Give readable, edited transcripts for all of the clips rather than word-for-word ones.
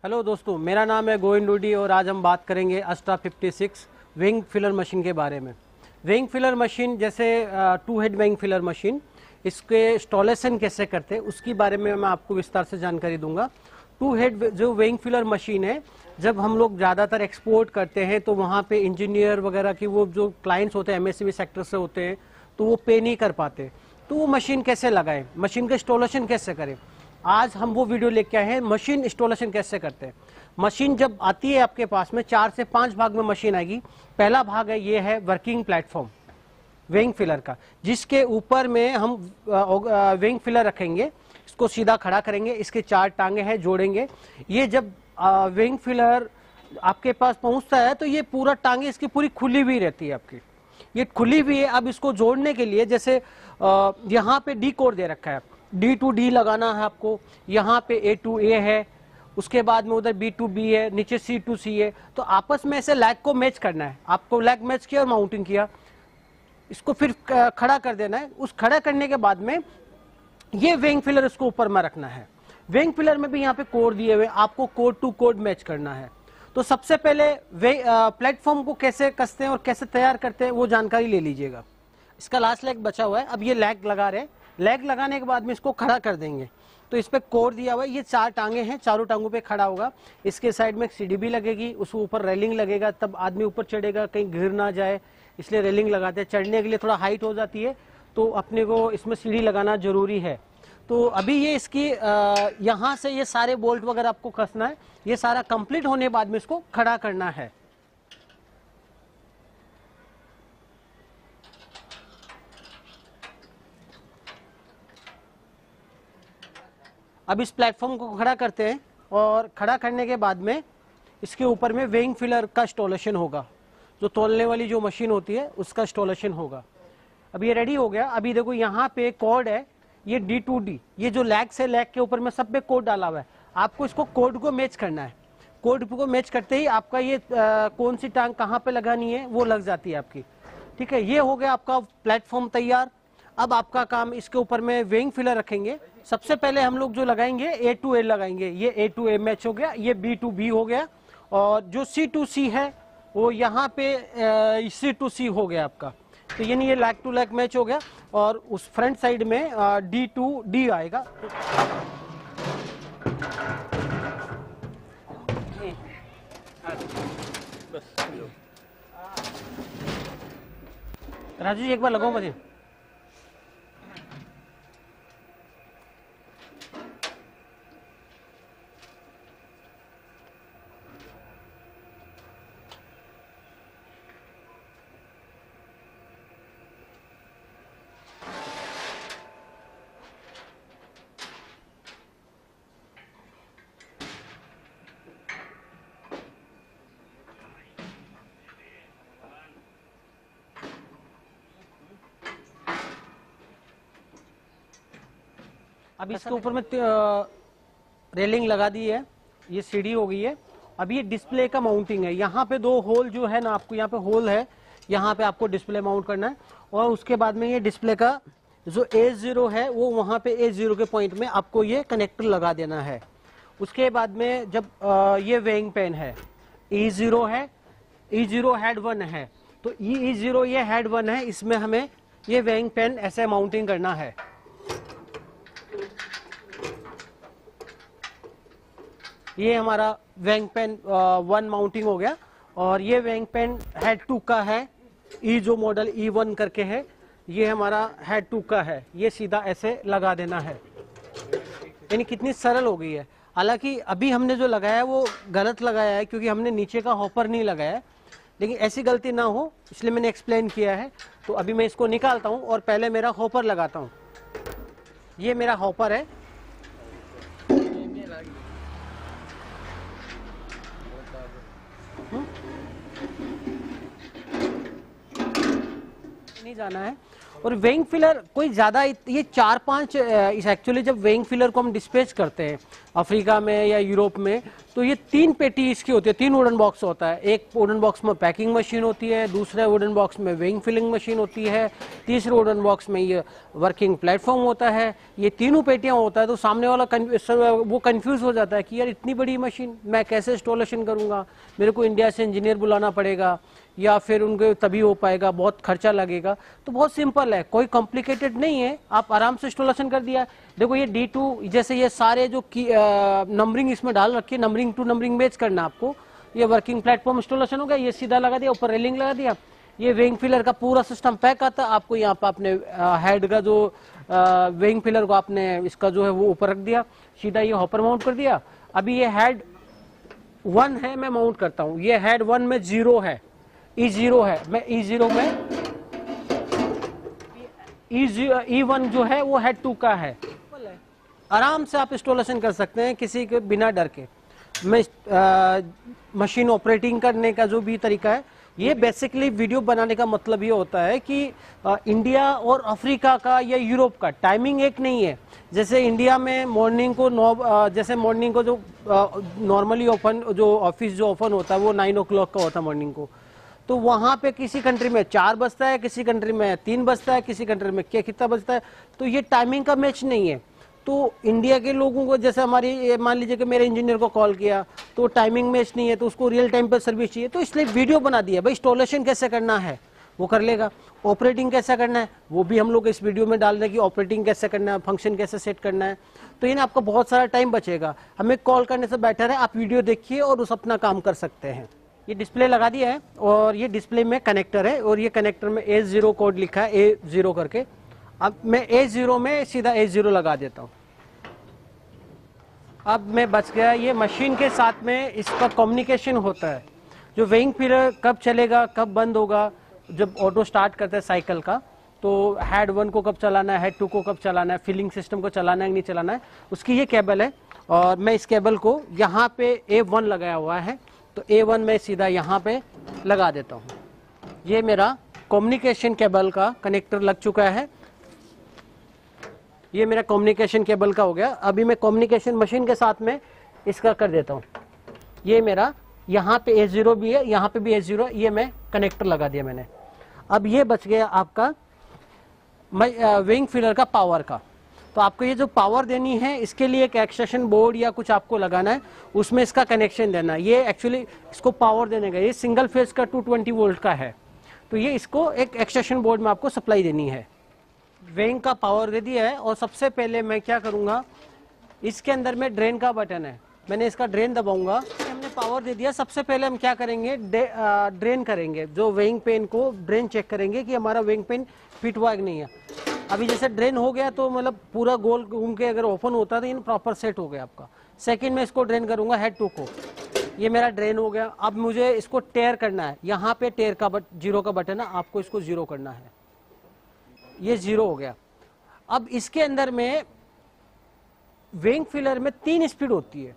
Hello दोस्तों, मेरा नाम है गोविंद डूडी और आज हम बात करेंगे अस्ट्रा 56 विंग फिलर मशीन के बारे में। विंग फिलर मशीन जैसे two head wing filler machine, इसके इंस्टॉलेशन कैसे करते हैं उसके बारे में मैं आपको विस्तार से जानकारी दूंगा। टू हेड जो विंग फिलर मशीन है, जब हम लोग ज़्यादातर एक्सपोर्ट करते हैं तो वहाँ पे इंजीनियर वगैरह की वो जो क्लाइंट्स होते हैं एमएसएमई सेक्टर से होते हैं तो वो पे नहीं कर पाते, तो वो मशीन कैसे लगाएं, मशीन का इंस्टॉलेशन कैसे करें। आज हम वो वीडियो लेके आए हैं, मशीन इंस्टॉलेशन कैसे करते हैं। मशीन जब आती है आपके पास में 4 से 5 भाग में मशीन आएगी। पहला भाग है, ये है वर्किंग प्लेटफॉर्म विंग फिलर का, जिसके ऊपर में हम विंग फिलर रखेंगे, इसको सीधा खड़ा करेंगे, इसके 4 टांगे हैं, जोड़ेंगे। ये जब विंग फिलर आपके पास पहुंचता है तो ये पूरा टांगे इसकी पूरी खुली हुई रहती है आपकी, ये खुली हुई है। अब इसको जोड़ने के लिए जैसे यहाँ पे डी कोड दे रखा है, डी टू डी लगाना है आपको, यहाँ पे ए टू ए है, उसके बाद में उधर बी टू बी है, नीचे सी टू सी है। तो आपस में ऐसे लैग को मैच करना है, आपको लैग मैच किया और माउंटिंग किया, इसको फिर खड़ा कर देना है। उस खड़ा करने के बाद में ये विंग फिलर इसको ऊपर में रखना है। विंग फिलर में भी यहाँ पे कोड दिए हुए, आपको कोड टू कोड मैच करना है। तो सबसे पहले प्लेटफॉर्म को कैसे कसते हैं और कैसे तैयार करते हैं वो जानकारी ले लीजिएगा। इसका लास्ट लैग बचा हुआ है, अब ये लैग लगा रहे हैं। लैग लगाने के बाद में इसको खड़ा कर देंगे, तो इस पे कोड दिया हुआ है, ये 4 टांगे हैं, चारों टांगों पे खड़ा होगा। इसके साइड में एक सीढ़ी भी लगेगी, उसके ऊपर रेलिंग लगेगा, तब आदमी ऊपर चढ़ेगा, कहीं गिर ना जाए इसलिए रेलिंग लगाते हैं। चढ़ने के लिए थोड़ा हाइट हो जाती है तो अपने को इसमें सीढ़ी लगाना जरूरी है। तो अभी ये इसकी यहाँ से ये सारे बोल्ट वगैरह आपको कसना है। ये सारा कंप्लीट होने बाद में इसको खड़ा करना है। अब इस प्लेटफॉर्म को खड़ा करते हैं और खड़ा करने के बाद में इसके ऊपर में विंग फिलर का इंस्टॉलेशन होगा, जो तोलने वाली जो मशीन होती है उसका इंस्टॉलेशन होगा। अब ये रेडी हो गया। अभी देखो यहाँ पे कोड है, ये डी टू डी, ये जो लैग से लैग के ऊपर में सब पे कोड डाला हुआ है। आपको इसको कोड को मैच करना है। कोड को मैच करते ही आपका ये कौन सी टांग कहाँ पे लगानी है वो लग जाती है आपकी। ठीक है, ये हो गया आपका प्लेटफॉर्म तैयार। अब आपका काम, इसके ऊपर में विंग फिलर रखेंगे। सबसे पहले हम लोग जो लगाएंगे ए टू ए लगाएंगे, ये ए टू ए मैच हो गया, ये बी टू बी हो गया, और जो सी टू सी है वो यहाँ पे सी टू सी हो गया आपका। तो यानी ये लैग टू लैग मैच हो गया। और उस फ्रंट साइड में डी टू डी आएगा। राजू जी एक बार लगाओ मुझे। अब इसके ऊपर में रेलिंग लगा दी है, ये सीढ़ी हो गई है। अब ये डिस्प्ले का माउंटिंग है। यहाँ पे 2 होल जो है ना, आपको यहाँ पे होल है, यहाँ पे आपको डिस्प्ले माउंट करना है। और उसके बाद में ये डिस्प्ले का जो A0 है वो वहाँ पे A0 के पॉइंट में आपको ये कनेक्टर लगा देना है। उसके बाद में जब ये वेइंग पेन है, E0 है, E0 हेड 1 है, तो E0 ये हेड 1 है, इसमें हमें ये वेइंग पेन ऐसे माउंटिंग करना है। ये हमारा वेइंग पेन 1 माउंटिंग हो गया। और ये वेइंग पेन हेड 2 का है, ई जो मॉडल E1 करके है, ये हमारा हेड 2 का है। ये सीधा ऐसे लगा देना है। यानी कितनी सरल हो गई है। हालांकि अभी हमने जो लगाया है वो गलत लगाया है, क्योंकि हमने नीचे का हॉपर नहीं लगाया, लेकिन ऐसी गलती ना हो इसलिए मैंने एक्सप्लेन किया है। तो अभी मैं इसको निकालता हूँ और पहले मेरा हॉपर लगाता हूँ। ये मेरा हॉपर है। नहीं जाना है। और वेइंग फिलर कोई ज़्यादा ये 4-5 एक्चुअली जब वेइंग फिलर को हम डिस्पैच करते हैं अफ्रीका में या यूरोप में, तो ये 3 पेटी इसकी होती है, 3 वुडन बॉक्स होता है। एक वुडन बॉक्स में पैकिंग मशीन होती है, दूसरे वुडन बॉक्स में वेइंग फिलिंग मशीन होती है, तीसरे वुडन बॉक्स में ये वर्किंग प्लेटफॉर्म होता है। ये तीनों पेटियां होता है, तो सामने वाला वो कंफ्यूज हो जाता है कि यार इतनी बड़ी मशीन मैं कैसे इंस्टॉलेशन करूंगा, मेरे को इंडिया से इंजीनियर बुलाना पड़ेगा या फिर उनके तभी हो पाएगा, बहुत खर्चा लगेगा। तो बहुत सिंपल है, कोई कॉम्प्लिकेटेड नहीं है, आप आराम से इंस्टॉलेशन कर दिया। देखो ये D2 जैसे ये सारे जो नंबरिंग इसमें डाल रखी है, नंबरिंग टू नंबरिंग मैच करना आपको। ये वर्किंग प्लेटफॉर्म इंस्टॉलेशन हो गया, ये सीधा लगा दिया, ऊपर रेलिंग लगा दिया। ये वेइंग फिलर का पूरा सिस्टम पैक आता है। आपको यहाँ पर आपने हेड का जो वेइंग फिलर को आपने इसका जो है वो ऊपर रख दिया, सीधा ये हॉपर माउंट कर दिया। अभी ये हेड 1 है, मैं माउंट करता हूँ। ये हेड 1 में 0 है, E0 है, मैं E0 में E1 जो है वो हेड 2 का है। आराम से आप इंस्टॉलेशन कर सकते हैं किसी के बिना डर के। मैं मशीन ऑपरेटिंग करने का जो भी तरीका है, ये बेसिकली वीडियो बनाने का मतलब ये होता है कि इंडिया और अफ्रीका का या यूरोप का टाइमिंग एक नहीं है। जैसे इंडिया में मॉर्निंग को जैसे मॉर्निंग को जो नॉर्मली ओपन जो ऑफिस जो ओपन होता है वो 9 o'clock का होता है मॉर्निंग को, तो वहाँ पे किसी कंट्री में 4 बजता है, किसी कंट्री में 3 बजता है, किसी कंट्री में क्या कितना बजता है। तो ये टाइमिंग का मैच नहीं है। तो इंडिया के लोगों को जैसे हमारी मान लीजिए कि मेरे इंजीनियर को कॉल किया तो टाइमिंग मैच नहीं है, तो उसको रियल टाइम पर सर्विस चाहिए, तो इसलिए वीडियो बना दिया। भाई इंस्टॉलेशन कैसे करना है वो कर लेगा, ऑपरेटिंग कैसे करना है वो भी हम लोग इस वीडियो में डाल दें कि ऑपरेटिंग कैसे करना है, फंक्शन कैसे सेट करना है। तो ये ना आपका बहुत सारा टाइम बचेगा। हमें कॉल करने से बेटर है आप वीडियो देखिए और उस अपना काम कर सकते हैं। ये डिस्प्ले लगा दिया है और ये डिस्प्ले में कनेक्टर है और ये कनेक्टर में A0 कोड लिखा है, A0 करके। अब मैं A0 में सीधा A0 लगा देता हूँ। अब मैं बच गया। ये मशीन के साथ में इसका कम्युनिकेशन होता है, जो वेइंग फिलर कब चलेगा कब बंद होगा, जब ऑटो स्टार्ट करता है साइकिल का, तो हेड 1 को कब चलाना है, हेड 2 को कब चलाना है, फिलिंग सिस्टम को चलाना है कि नहीं चलाना है, उसकी ये केबल है। और मैं इस केबल को यहाँ पे A1 लगाया हुआ है, तो A1 में सीधा यहाँ पे लगा देता हूँ। ये मेरा कम्युनिकेशन केबल का कनेक्टर लग चुका है। ये मेरा कम्युनिकेशन केबल का हो गया। अभी मैं कम्युनिकेशन मशीन के साथ में इसका कर देता हूँ। ये मेरा यहाँ पे A0 भी है, यहाँ पे भी A0, ये मैं कनेक्टर लगा दिया मैंने। अब ये बच गया आपका वेइंग फिलर का पावर का। तो आपको ये जो पावर देनी है इसके लिए एक एक्सटेंशन बोर्ड या कुछ आपको लगाना है, उसमें इसका कनेक्शन देना है। ये एक्चुअली इसको पावर देने का, ये सिंगल फेज का 220 वोल्ट का है, तो ये इसको एक एक्सटेंशन बोर्ड में आपको सप्लाई देनी है। वेइंग का पावर दे दिया है और सबसे पहले मैं क्या करूँगा, इसके अंदर में ड्रेन का बटन है, मैंने इसका ड्रेन दबाऊंगा। हमने पावर दे दिया। सबसे पहले हम क्या करेंगे, ड्रेन करेंगे, जो वेइंग पेन को ड्रेन चेक करेंगे कि हमारा वेइंग पेन फिट हुआ कि नहीं है। अभी जैसे ड्रेन हो गया तो मतलब पूरा गोल घूम के अगर ओपन होता है तो ये प्रॉपर सेट हो गया आपका। सेकंड में इसको ड्रेन करूंगा हेड 2 को, ये मेरा ड्रेन हो गया। अब मुझे इसको टेयर करना है, यहाँ पे टेयर का 0 का बटन है, आपको इसको 0 करना है, ये 0 हो गया। अब इसके अंदर में वेइंग फिलर में 3 स्पीड होती है,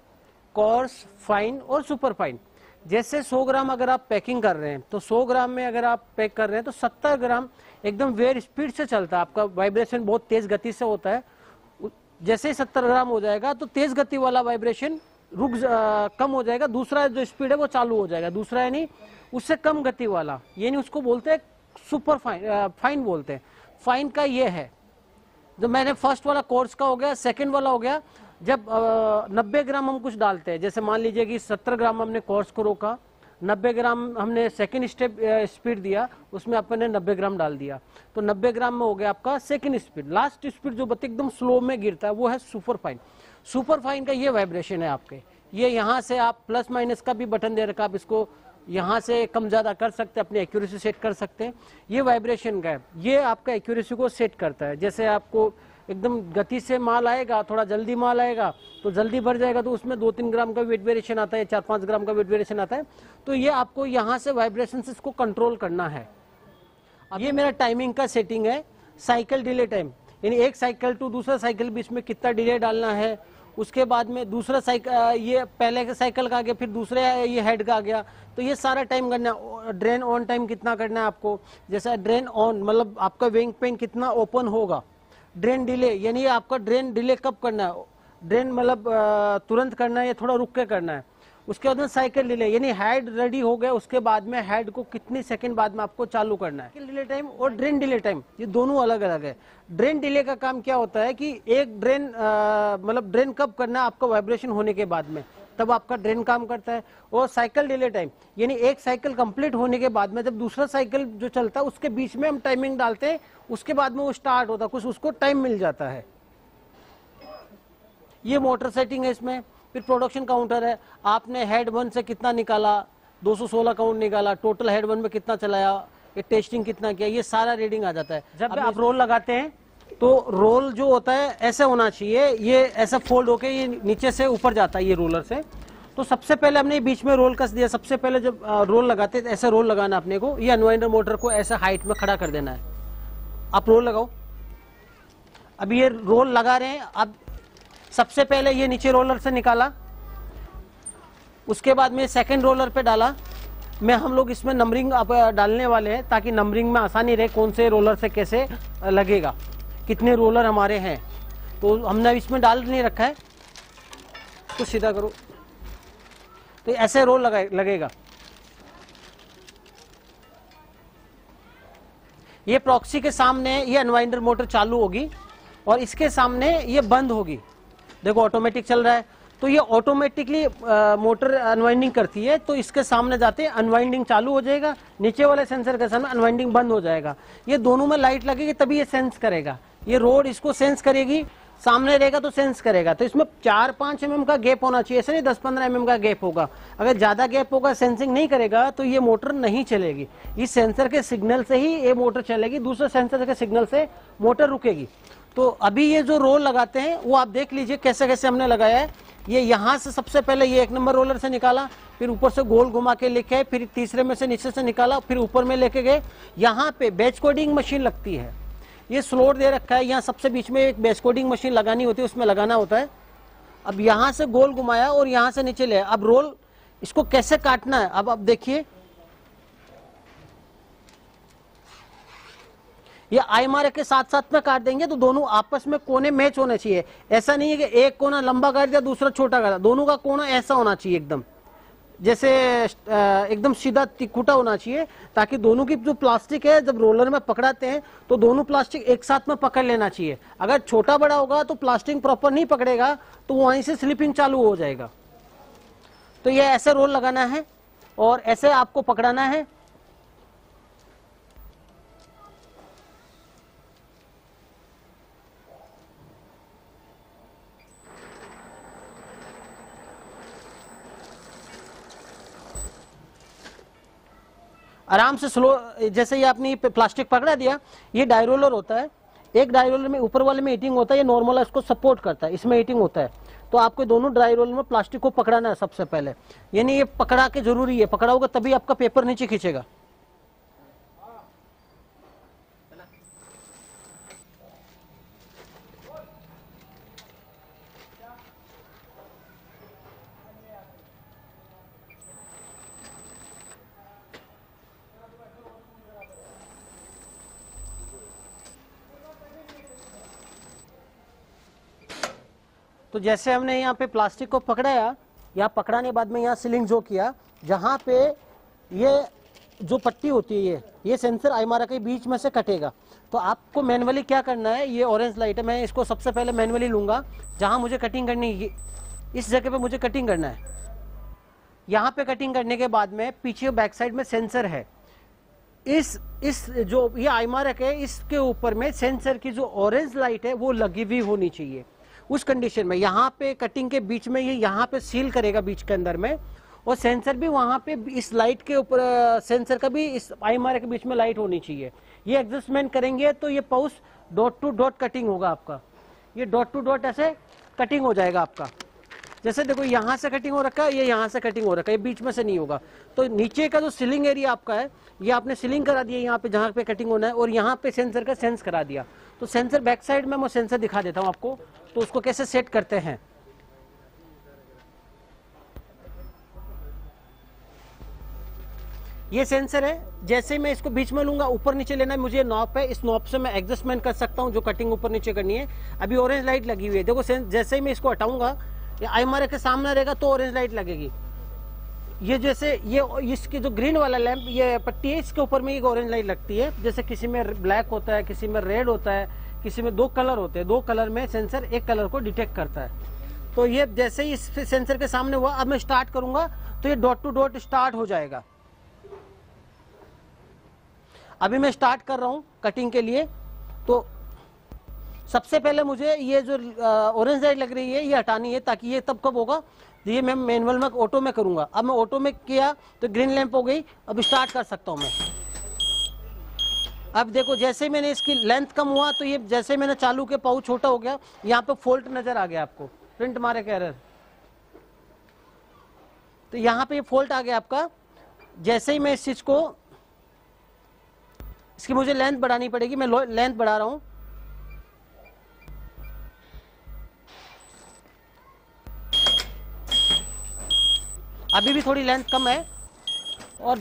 कोर्स, फाइन और सुपर फाइन। जैसे 100 ग्राम अगर आप पैकिंग कर रहे हैं तो 100 ग्राम में अगर आप पैक कर रहे हैं तो 70 ग्राम एकदम वेयर स्पीड से चलता है, आपका वाइब्रेशन बहुत तेज गति से होता है। जैसे ही 70 ग्राम हो जाएगा तो तेज गति वाला वाइब्रेशन कम हो जाएगा, दूसरा जो स्पीड है वो चालू हो जाएगा, दूसरा यानी उससे कम गति वाला, यानी उसको बोलते हैं सुपर फाइन, फाइन बोलते हैं। फाइन का ये है, जो मैंने फर्स्ट वाला कोर्स का हो गया, सेकंड वाला हो गया जब 90 ग्राम हम कुछ डालते हैं, जैसे मान लीजिए कि 70 ग्राम हमने कोर्स को रोका, 90 ग्राम हमने सेकंड स्टेप स्पीड दिया, उसमें अपने 90 ग्राम डाल दिया, तो 90 ग्राम में हो गया आपका सेकंड स्पीड। लास्ट स्पीड जो एकदम स्लो में गिरता है वो है सुपर फाइन। सुपर फाइन का ये वाइब्रेशन है आपके, ये यहाँ से आप प्लस माइनस का भी बटन दे रखा, आप इसको यहाँ से कम ज़्यादा कर सकते हैं, अपनी एक्यूरेसी सेट कर सकते हैं। ये वाइब्रेशन का है, ये आपका एक्यूरेसी को सेट करता है। जैसे आपको एकदम गति से माल आएगा, थोड़ा जल्दी माल आएगा तो जल्दी भर जाएगा, तो उसमें 2-3 ग्राम का वेट वेरिएशन आता है, 4-5 ग्राम का वेट वेरिएशन आता है। तो ये आपको यहाँ से वाइब्रेशन से इसको कंट्रोल करना है। अब ये मेरा टाइमिंग का सेटिंग है, साइकिल डिले टाइम, यानी एक साइकिल टू दूसरा साइकिल बीच में कितना डिले डालना है, उसके बाद में दूसरा साइकिल, ये पहले के साइकिल का आ गया, फिर दूसरे ये हेड का आ गया। तो ये सारा टाइम करना है। ड्रेन ऑन टाइम कितना करना है आपको, जैसा ड्रेन ऑन मतलब आपका विंग पेन कितना ओपन होगा। ड्रेन डिले यानी आपका ड्रेन डिले कब करना है, ड्रेन मतलब तुरंत करना है या थोड़ा रुक के करना है। उसके बाद में साइकिल डिले यानी हेड रेडी हो गया, उसके बाद में हेड को कितनी सेकंड बाद में आपको चालू करना है। डिले टाइम और ड्रेन डिले टाइम ये दोनों अलग अलग है। ड्रेन डिले का काम क्या होता है कि एक ड्रेन मतलब ड्रेन कब करना है आपका वाइब्रेशन होने के बाद में, तब आपका ड्रेन काम करता है। और साइकिल डिले टाइम यानी एक साइकिल कंप्लीट होने के बाद में जब दूसरा साइकिल जो चलता है उसके बीच में हम टाइमिंग डालते हैं, उसके बाद में वो स्टार्ट होता है, कुछ उसको टाइम मिल जाता है। ये मोटर सेटिंग है इसमें। फिर प्रोडक्शन काउंटर है, आपने हेड 1 से कितना निकाला, 216 काउंट निकाला, टोटल हेड 1 में कितना चलाया, ये टेस्टिंग कितना किया, ये सारा रीडिंग आ जाता है। जब आप रोल लगाते हैं तो रोल जो होता है ऐसे होना चाहिए, ये ऐसा फोल्ड होके ये नीचे से ऊपर जाता है ये रोलर से। तो सबसे पहले हमने बीच में रोल कस दिया। सबसे पहले जब रोल लगाते हैं ऐसे रोल लगाना अपने को, ये अनवाइंडर मोटर को ऐसे हाइट में खड़ा कर देना है। आप रोल लगाओ। अब ये रोल लगा रहे हैं, अब सबसे पहले ये नीचे रोलर से निकाला, उसके बाद में सेकंड रोलर पे डाला। मैं हम लोग इसमें नंबरिंग अब डालने वाले हैं ताकि नंबरिंग में आसानी रहे, कौन से रोलर से कैसे लगेगा, कितने रोलर हमारे हैं। तो हमने इसमें डाल नहीं रखा है, तो सीधा करो तो ऐसे रोल लगेगा। ये प्रॉक्सी के सामने ये अनवाइंडर मोटर चालू होगी और इसके सामने ये बंद होगी। देखो ऑटोमेटिक चल रहा है, तो ये ऑटोमेटिकली मोटर अनवाइंडिंग करती है। तो इसके सामने जाते हैं अनवाइंडिंग चालू हो जाएगा, नीचे वाले सेंसर के सामने अनवाइंडिंग बंद हो जाएगा। ये दोनों में लाइट लगेगी तभी ये सेंस करेगा, ये रोड इसको सेंस करेगी, सामने रहेगा तो सेंस करेगा। तो इसमें 4-5 mm का गैप होना चाहिए, ऐसे नहीं 10-15 mm का गैप होगा। अगर ज्यादा गैप होगा, सेंसिंग नहीं करेगा तो ये मोटर नहीं चलेगी। इस सेंसर के सिग्नल से ही ये मोटर चलेगी, दूसरे सेंसर के सिग्नल से मोटर रुकेगी। तो अभी ये जो रोल लगाते हैं वो आप देख लीजिए कैसे कैसे हमने लगाया है। ये यहाँ से सबसे पहले ये 1 नंबर रोलर से निकाला, फिर ऊपर से गोल घुमा के लेके, फिर तीसरे में से नीचे से निकाला, फिर ऊपर में लेके गए। यहाँ पे बैच कोडिंग मशीन लगती है, ये स्लोट दे रखा है, यहाँ सबसे बीच में एक बैच कोडिंग मशीन लगानी होती है, उसमें लगाना होता है। अब यहाँ से गोल घुमाया और यहाँ से नीचे ले। अब रोल इसको कैसे काटना है अब देखिए, ये आईमार के साथ साथ में काट देंगे तो दोनों आपस में कोने मैच होने चाहिए। ऐसा नहीं है कि एक कोना लंबा काट दिया दूसरा छोटा काटा, दोनों का कोना ऐसा होना चाहिए एकदम, जैसे एकदम सीधा तिकुटा होना चाहिए, ताकि दोनों की जो प्लास्टिक है जब रोलर में पकड़ाते हैं तो दोनों प्लास्टिक एक साथ में पकड़ लेना चाहिए। अगर छोटा बड़ा होगा तो प्लास्टिक प्रॉपर नहीं पकड़ेगा तो वहीं से स्लिपिंग चालू हो जाएगा। तो ये ऐसे रोल लगाना है और ऐसे आपको पकड़ाना है। आराम से स्लो, जैसे ये आपने प्लास्टिक पकड़ा दिया, ये डाई रोलर होता है। एक डाई रोलर में ऊपर वाले में हीटिंग होता है, ये नॉर्मल है इसको सपोर्ट करता है, इसमें हीटिंग होता है। तो आपको दोनों ड्राई रोलर में प्लास्टिक को पकड़ाना है सबसे पहले, यानी ये पकड़ा के जरूरी है, पकड़ा होगा तभी आपका पेपर नीचे खींचेगा। तो जैसे हमने यहाँ पे प्लास्टिक को पकड़ाया, यहाँ पकड़ाने बाद में यहाँ सीलिंग जो किया, जहाँ पे ये जो पट्टी होती है ये सेंसर आईमारा के बीच में से कटेगा। तो आपको मैनुअली क्या करना है, ये ऑरेंज लाइट है, मैं इसको सबसे पहले मैनुअली लूंगा। जहाँ मुझे कटिंग करनी है इस जगह पे मुझे कटिंग करना है। यहाँ पे कटिंग करने के बाद में पीछे बैक साइड में सेंसर है, इस जो ये आईमारा है इसके ऊपर में सेंसर की जो ऑरेंज लाइट है वो लगी हुई होनी चाहिए। उस कंडीशन में यहाँ पे कटिंग के बीच में ये यहाँ पे सील करेगा बीच के अंदर में, और सेंसर भी वहाँ पे इस लाइट के ऊपर, सेंसर का भी इस आईमार के बीच में लाइट होनी चाहिए। ये एडजस्टमेंट करेंगे तो ये pouch dot to dot cutting होगा आपका, ये डॉट टू डॉट ऐसे कटिंग हो जाएगा आपका। जैसे देखो यहाँ से कटिंग हो रखा है, ये यहाँ से कटिंग हो रखा है, ये बीच में से नहीं होगा। तो नीचे का जो सीलिंग एरिया आपका है ये आपने सीलिंग करा दिया यहाँ पे जहाँ पे कटिंग होना है, और यहाँ पे सेंसर का सेंस करा दिया। तो सेंसर बैक साइड में मैं सेंसर दिखा देता हूँ आपको, तो उसको कैसे सेट करते हैं। ये सेंसर है, जैसे ही मैं इसको बीच में लूंगा ऊपर नीचे लेना है, मुझे नॉब है, इस नॉब से मैं एडजस्टमेंट कर सकता हूँ जो कटिंग ऊपर नीचे करनी है। अभी ऑरेंज लाइट लगी हुई है, देखो जैसे ही मैं इसको हटाऊंगा, ये आई मारे के सामने रहेगा तो ऑरेंज लाइट लगेगी। ये जैसे ये इसकी जो ग्रीन वाला लैंप ये पट्टी है, इसके ऊपर में एक ऑरेंज लाइट लगती है। जैसे किसी में ब्लैक होता है, किसी में रेड होता है, किसी में 2 कलर होते हैं, 2 कलर में सेंसर एक कलर को डिटेक्ट करता है। तो ये जैसे ही इस सेंसर के सामने हुआ, अब मैं स्टार्ट करूंगा तो ये डॉट टू डॉट स्टार्ट हो जाएगा। अभी मैं स्टार्ट कर रहा हूं कटिंग के लिए। तो सबसे पहले मुझे ये जो ऑरेंज लाइट लग रही है ये हटानी है, ताकि ये तब कब होगा, ये मैं मैनुअल में ऑटो में करूंगा। अब मैं ऑटो में किया तो ग्रीन लैंप हो गई, अब स्टार्ट कर सकता हूं मैं। अब देखो जैसे ही मैंने इसकी लेंथ कम हुआ तो ये जैसे मैंने चालू के पाउच छोटा हो गया, यहाँ पे फॉल्ट नजर आ गया आपको, प्रिंट मारे का एरर। तो यहाँ पे ये फॉल्ट आ गया आपका। जैसे ही मैं इस चीज को, इसकी मुझे लेंथ बढ़ानी पड़ेगी, मैं लेंथ बढ़ा रहा हूं। अभी भी थोड़ी लेंथ कम है। और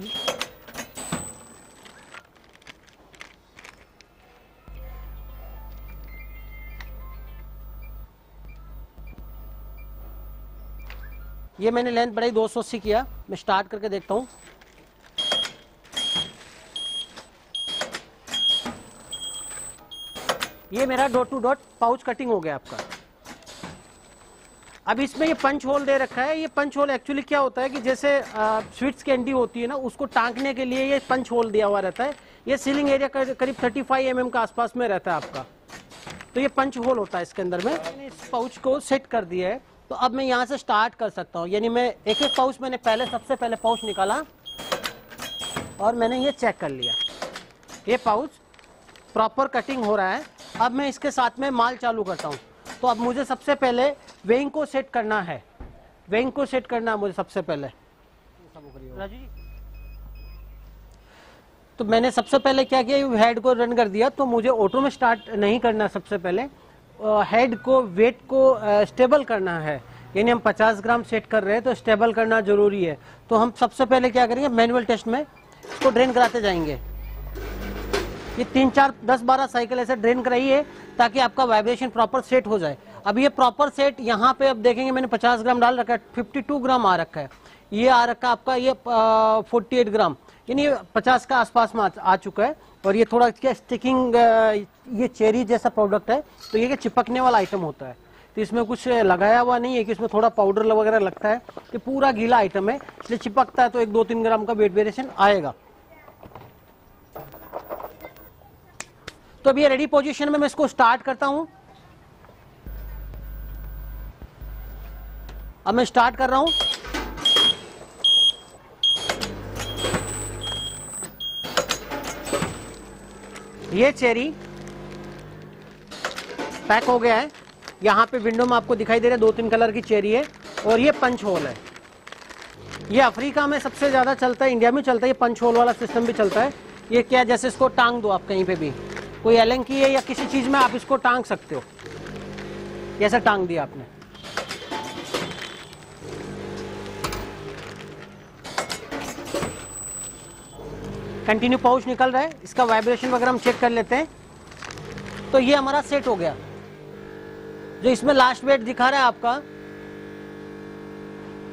ये मैंने लेंथ बढ़ाई 280 किया। मैं स्टार्ट करके देखता हूं। ये मेरा dot to dot pouch cutting हो गया आपका। अब इसमें ये पंच होल दे रखा है। ये पंच होल एक्चुअली क्या होता है कि जैसे स्वीट्स कैंडी होती है ना, उसको टांकने के लिए ये पंच होल दिया हुआ रहता है। ये सीलिंग एरिया करीब 35 mm का आसपास में रहता है आपका। तो ये पंच होल होता है इसके अंदर में। मैंने इस पाउच को सेट कर दिया है, तो अब मैं यहाँ से स्टार्ट कर सकता हूँ। यानी मैं एक एक पाउच मैंने सबसे पहले पाउच निकाला और मैंने ये चेक कर लिया, ये पाउच प्रॉपर कटिंग हो रहा है। अब मैं इसके साथ में माल चालू करता हूँ। तो अब मुझे सबसे पहले वेइंग को सेट करना है। वेइंग को सेट करना है मुझे सबसे पहले। राजू जी, तो मैंने सबसे पहले क्या किया, हेड को रन कर दिया। तो मुझे ऑटो में स्टार्ट नहीं करना, सबसे पहले हेड को, वेट को स्टेबल करना है। यानी हम 50 ग्राम सेट कर रहे हैं तो स्टेबल करना जरूरी है। तो हम सबसे पहले क्या करेंगे, मैनुअल टेस्ट में इसको ड्रेन कराते जाएंगे। ये 3, 4, 10, 12 साइकिल ऐसे ड्रेन कराइए ताकि आपका वाइब्रेशन प्रॉपर सेट हो जाए। अब ये प्रॉपर सेट यहाँ पे अब देखेंगे मैंने 50 ग्राम डाल रखा है, 52 ग्राम आ रखा है। ये आ रखा आपका ये 48 ग्राम, यानी 50 का आसपास में आ चुका है। और ये थोड़ा क्या स्टिकिंग, ये चेरी जैसा प्रोडक्ट है, तो ये चिपकने वाला आइटम होता है। तो इसमें कुछ लगाया हुआ नहीं है कि इसमें थोड़ा पाउडर वगैरह लगता है। ये पूरा गीला आइटम है, इसलिए चिपकता है तो 1-2-3 ग्राम का वेट वेरिएशन आएगा। तो अभी ये रेडी पोजीशन में मैं इसको स्टार्ट करता हूं। अब मैं स्टार्ट कर रहा हूं। ये चेरी पैक हो गया है। यहां पे विंडो में आपको दिखाई दे रहा है 2-3 कलर की चेरी है। और ये पंच होल है। ये अफ्रीका में सबसे ज्यादा चलता है, इंडिया में चलता है। ये पंच होल वाला सिस्टम भी चलता है। ये क्या, जैसे इसको टांग दो आप कहीं पे भी, कोई एलन की है या किसी चीज में आप इसको टांग सकते हो। जैसा टांग दिया आपने। कंटिन्यू पाउच निकल रहा है, इसका वाइब्रेशन वगैरह हम चेक कर लेते हैं। तो ये हमारा सेट हो गया। जो इसमें लास्ट वेट दिखा रहा है आपका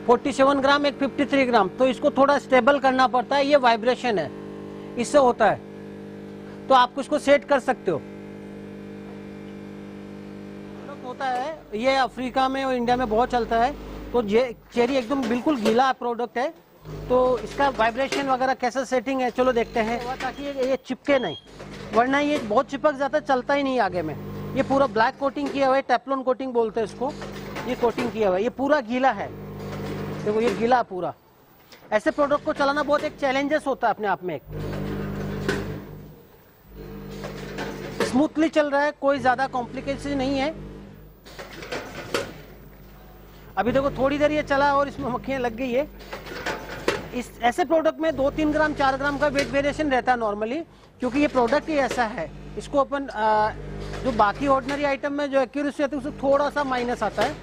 47 ग्राम, एक 53 ग्राम। तो इसको थोड़ा स्टेबल करना पड़ता है, ये वाइब्रेशन है, इससे होता है। तो आप इसको सेट कर सकते हो। होता है ये अफ्रीका में और इंडिया में बहुत चलता है। तो चेरी एकदम बिल्कुल गीला प्रोडक्ट है। तो इसका वाइब्रेशन वगैरह कैसा सेटिंग है चलो देखते हैं, ताकि ये चिपके नहीं, वरना ये बहुत चिपक जाता है, चलता ही नहीं आगे में। ये पूरा ब्लैक कोटिंग किया हुआ है, टेफ्लॉन कोटिंग बोलते हैं इसको। ये कोटिंग किया हुआ है, ये पूरा गीला है। देखो ये गीला पूरा। ऐसे प्रोडक्ट को चलाना बहुत एक चैलेंजेस होता है अपने आप में। स्मूथली चल रहा है, कोई ज्यादा कॉम्प्लिकेशन नहीं है। अभी देखो थोड़ी देर ये चला और इसमें मक्खियां लग गई है। इस ऐसे प्रोडक्ट में 2-3 ग्राम 4 ग्राम का वेट वेरिएशन रहता है नॉर्मली, क्योंकि ये प्रोडक्ट ही ऐसा है। इसको अपन जो बाकी ऑर्डिनरी आइटम में जो एक्यूरेसी होती है उसमें थोड़ा सा माइनस आता है,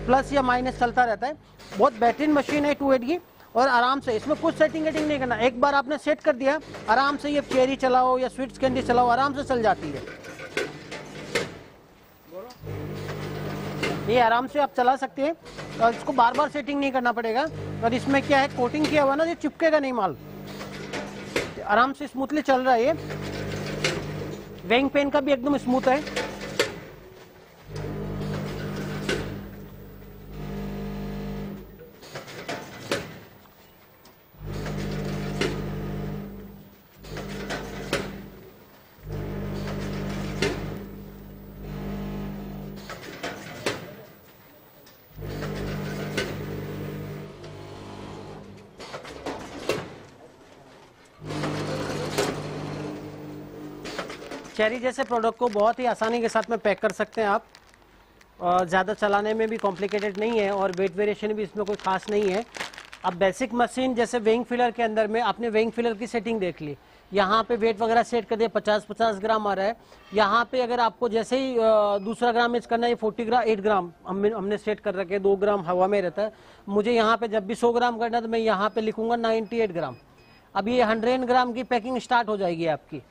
प्लस या माइनस चलता रहता है। बहुत बेहतरीन मशीन है 2 हेड की। और आराम से, इसमें कुछ सेटिंग नहीं करना। एक बार आपने सेट कर दिया, आराम से ये चेरी चलाओ या स्वीट्स कैंडी चलाओ, आराम से चल जाती है। ये आराम से आप चला सकते हैं और इसको बार बार सेटिंग नहीं करना पड़ेगा। और इसमें क्या है, कोटिंग किया हुआ ना, ये चिपकेगा नहीं माल, आराम से स्मूथली चल रहा है। ये वेइंग पेन का भी एकदम स्मूथ है। चेरी जैसे प्रोडक्ट को बहुत ही आसानी के साथ में पैक कर सकते हैं आप, और ज़्यादा चलाने में भी कॉम्प्लिकेटेड नहीं है और वेट वेरिएशन भी इसमें कोई खास नहीं है। अब बेसिक मशीन जैसे वेइंग फिलर के अंदर में आपने वेइंग फिलर की सेटिंग देख ली, यहाँ पे वेट वगैरह सेट कर दिया, 50-50 ग्राम आ रहा है। यहाँ पे अगर आपको जैसे ही दूसरा ग्राम इच करना है, 40 ग्राम 8 ग्राम हमने सेट कर रखे, 2 ग्राम हवा में रहता है। मुझे यहाँ पे जब भी 100 ग्राम करना है तो मैं यहाँ पे लिखूंगा 98 ग्राम। अब ये 100 ग्राम की पैकिंग स्टार्ट हो जाएगी आपकी।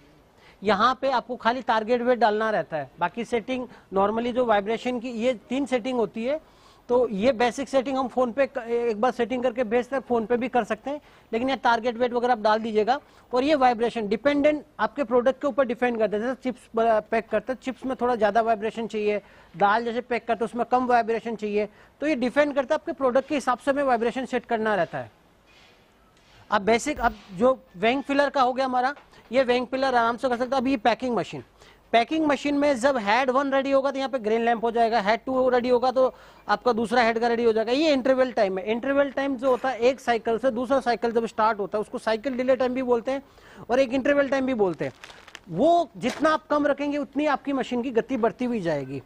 यहाँ पे आपको खाली टारगेट वेट डालना रहता है, बाकी सेटिंग नॉर्मली जो वाइब्रेशन की ये 3 सेटिंग होती है। तो ये बेसिक सेटिंग हम फोन पे एक बार सेटिंग करके भेजते हैं, फोन पे भी कर सकते हैं, लेकिन ये टारगेट वेट वगैरह आप डाल दीजिएगा। और ये वाइब्रेशन डिपेंडेंट आपके प्रोडक्ट के ऊपर डिपेंड करता है। जैसे चिप्स पैक करते हैं, चिप्स में थोड़ा ज्यादा वाइब्रेशन चाहिए, दाल जैसे पैक करते हैं उसमें कम वाइब्रेशन चाहिए, तो ये डिपेंड करता है आपके प्रोडक्ट के हिसाब से हमें वाइब्रेशन सेट करना रहता है। अब बेसिक, अब जो वेइंग फिलर का हो गया हमारा, ये वेइंग फिलर आराम से कर सकते हैं। अब ये पैकिंग मशीन में जब हेड 1 रेडी होगा तो यहाँ पे ग्रेन लैंप हो जाएगा, हेड 2 रेडी होगा तो आपका दूसरा हेड का रेडी हो जाएगा। ये इंटरवल टाइम है। इंटरवल टाइम जो होता है एक साइकिल से दूसरा साइकिल जब स्टार्ट होता है उसको साइकिल डिले टाइम भी बोलते हैं और एक इंटरवल टाइम भी बोलते हैं। वो जितना आप कम रखेंगे उतनी आपकी मशीन की गति बढ़ती हुई जाएगी।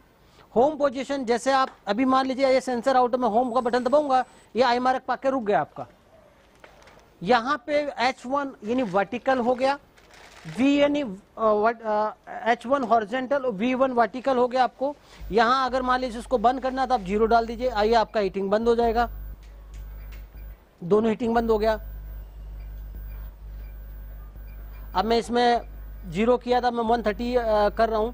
होम पोजीशन, जैसे आप अभी मान लीजिए ये सेंसर आउट में होम का बटन दबाऊंगा, ये आई मार्क पाके रुक गया आपका। यहाँ पे H1 यानी वर्टिकल हो गया, V यानी H1 हॉरिजॉन्टल, V1 वर्टिकल हो गया आपको। यहाँ अगर मान लीजिए इसको बंद करना तो आप 0 डाल दीजिए, आइए आपका हीटिंग बंद हो जाएगा, दोनों हीटिंग बंद हो गया। अब मैं इसमें 0 किया था, मैं 130 कर रहा हूँ।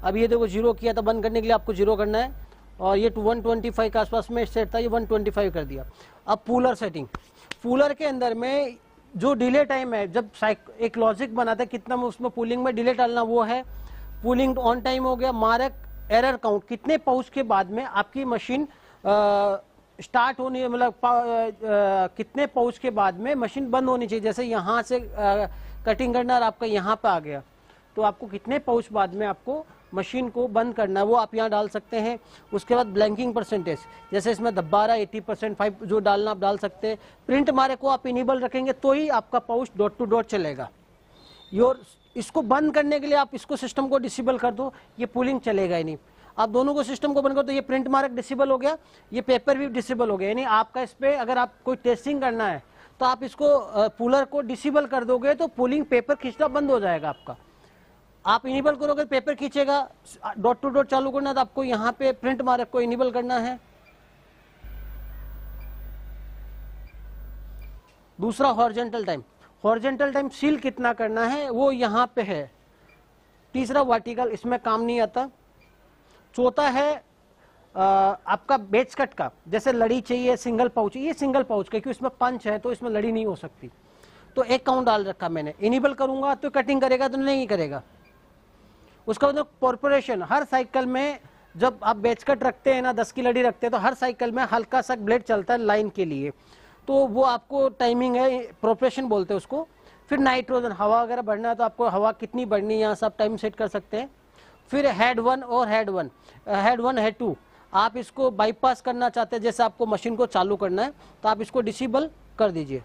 अब ये देखो 0 किया था, बंद करने के लिए आपको 0 करना है, और ये 125 के आसपास में सेट था, ये 125 कर दिया। अब पूलर सेटिंग, पूलर के अंदर में जो डिले टाइम है, जब एक लॉजिक बनाता है कितना उसमें पूलिंग में डिले डालना, वो है पूलिंग ऑन टाइम हो गया। मार्क एरर काउंट, कितने पाउच के बाद में आपकी मशीन स्टार्ट होनी है, मतलब कितने पाउच के बाद में मशीन बंद होनी चाहिए। जैसे यहाँ से कटिंग करना और आपका यहाँ पे आ गया, तो आपको कितने पाउच बाद में आपको मशीन को बंद करना है वो आप यहाँ डाल सकते हैं। उसके बाद ब्लैंकिंग परसेंटेज, जैसे इसमें दब्बा रहा 80% 5 जो डालना आप डाल सकते हैं। प्रिंट मारे को आप इनेबल रखेंगे तो ही आपका पाउच डॉट टू डॉट चलेगा। योर इसको बंद करने के लिए आप इसको सिस्टम को डिसेबल कर दो, ये पुलिंग चलेगा ही नहीं। आप दोनों को सिस्टम को बंद कर दो, ये प्रिंट मार्क डिसेबल हो गया, ये पेपर भी डिसेबल हो गया। यानी आपका इस पे अगर आप कोई टेस्टिंग करना है तो आप इसको पुलर को डिसेबल कर दोगे तो पुलिंग पेपर खींचना बंद हो जाएगा आपका। आप इनेबल करोगे पेपर खींचेगा, डॉट टू डॉट चालू करना तो आपको यहाँ पे प्रिंट मार्क को इनेबल करना है। दूसरा horizontal time, horizontal time seal कितना करना है वो यहाँ पे है। तीसरा वर्टिकल, इसमें काम नहीं आता। चौथा है आपका बेच कट का, जैसे लड़ी चाहिए सिंगल पाउच, ये सिंगल पाउच क्योंकि इसमें पंच है तो इसमें लड़ी नहीं हो सकती, तो एक काउंट डाल रखा मैंने। इनेबल करूंगा तो कटिंग करेगा तो नहीं करेगा। उसका मतलब कॉर्पोरेशन, हर साइकिल में जब आप बेच कट रखते हैं ना, 10 की लड़ी रखते हैं तो हर साइकिल में हल्का सा ब्लेड चलता है लाइन के लिए, तो वो आपको टाइमिंग है, प्रोपरेशन बोलते हैं उसको। फिर नाइट्रोजन, हवा वगैरह बढ़ना है तो आपको हवा कितनी बढ़नी है यहाँ सब टाइम सेट कर सकते हैं। फिर हेड 1 और हेड 1 हेड 2, आप इसको बाईपास करना चाहते हैं, जैसे आपको मशीन को चालू करना है तो आप इसको डिसेबल कर दीजिए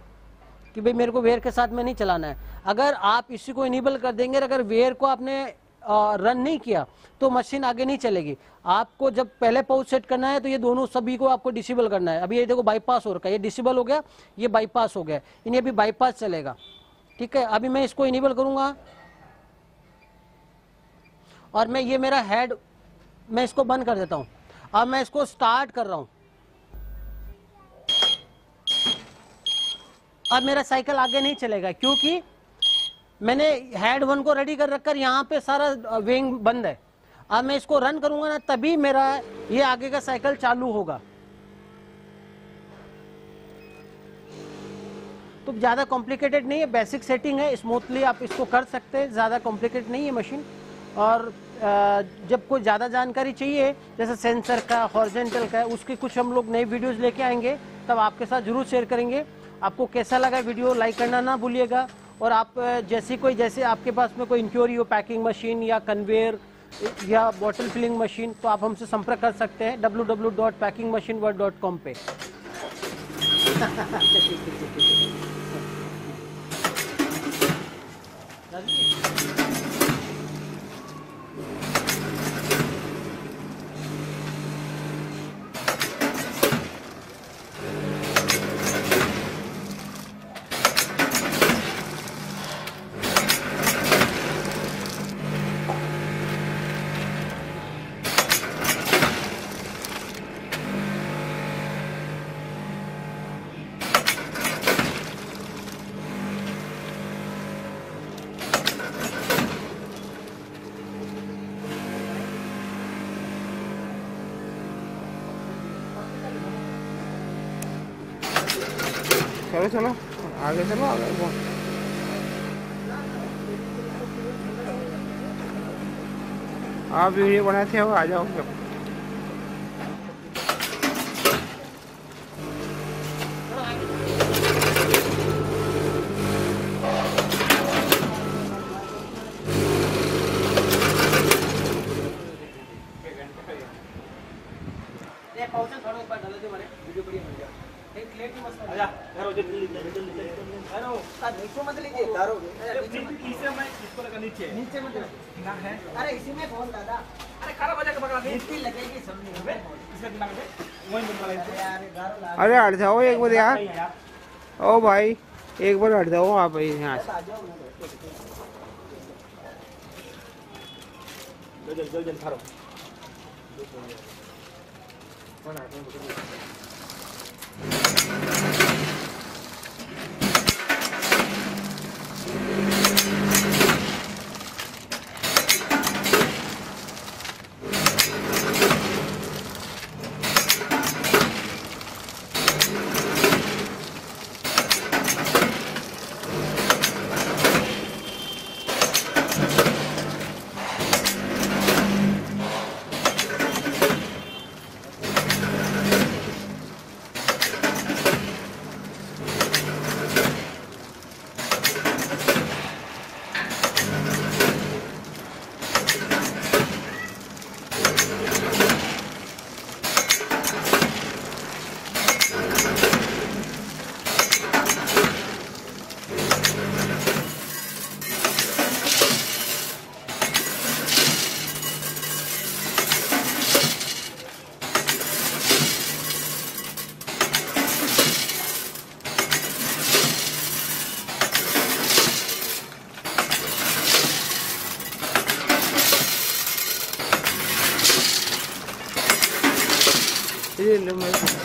कि भाई मेरे को वेयर के साथ में नहीं चलाना है। अगर आप इसी को इनेबल कर देंगे, अगर वेयर को आपने रन नहीं किया तो मशीन आगे नहीं चलेगी। आपको जब पहले पाउच सेट करना है तो ये दोनों सभी को आपको डिसेबल करना है। अभी ये देखो बाईपास हो रखा है, ये डिसेबल हो गया, ये बाईपास हो गया, इन्हें अभी बाईपास चलेगा। ठीक है, अभी मैं इसको इनेबल करूंगा और मैं ये मेरा हेड, मैं इसको बंद कर देता हूं। अब मैं इसको स्टार्ट कर रहा हूं, अब मेरा साइकिल आगे नहीं चलेगा क्योंकि मैंने हेड 1 को रेडी कर रखकर यहाँ पे सारा विंग बंद है। अब मैं इसको रन करूंगा ना तभी मेरा ये आगे का साइकिल चालू होगा। तो ज़्यादा कॉम्प्लिकेटेड नहीं है, बेसिक सेटिंग है, स्मूथली आप इसको कर सकते हैं, ज़्यादा कॉम्प्लिकेटेड नहीं है मशीन। और जब कोई ज़्यादा जानकारी चाहिए जैसे सेंसर का, हॉरिजॉन्टल का, उसकी कुछ हम लोग नई वीडियोस लेके आएंगे, तब आपके साथ जरूर शेयर करेंगे। आपको कैसा लगा वीडियो लाइक करना ना भूलिएगा। और आप जैसे आपके पास में कोई इंक्वायरी हो, पैकिंग मशीन या कन्वेयर या बॉटल फिलिंग मशीन, तो आप हमसे संपर्क कर सकते हैं www.packingmachineworld.com पे। चलो चलो आगे चलो आगे। आप वीडियो बनाते हो, आ जाओ। अरे इसी में फोन दादा, अरे खराब हो जाएगा, लगेगी अरे हट जाओ एक बार यार, ओ भाई एक बार हट जाओ आप यहाँ से। ये लो मैं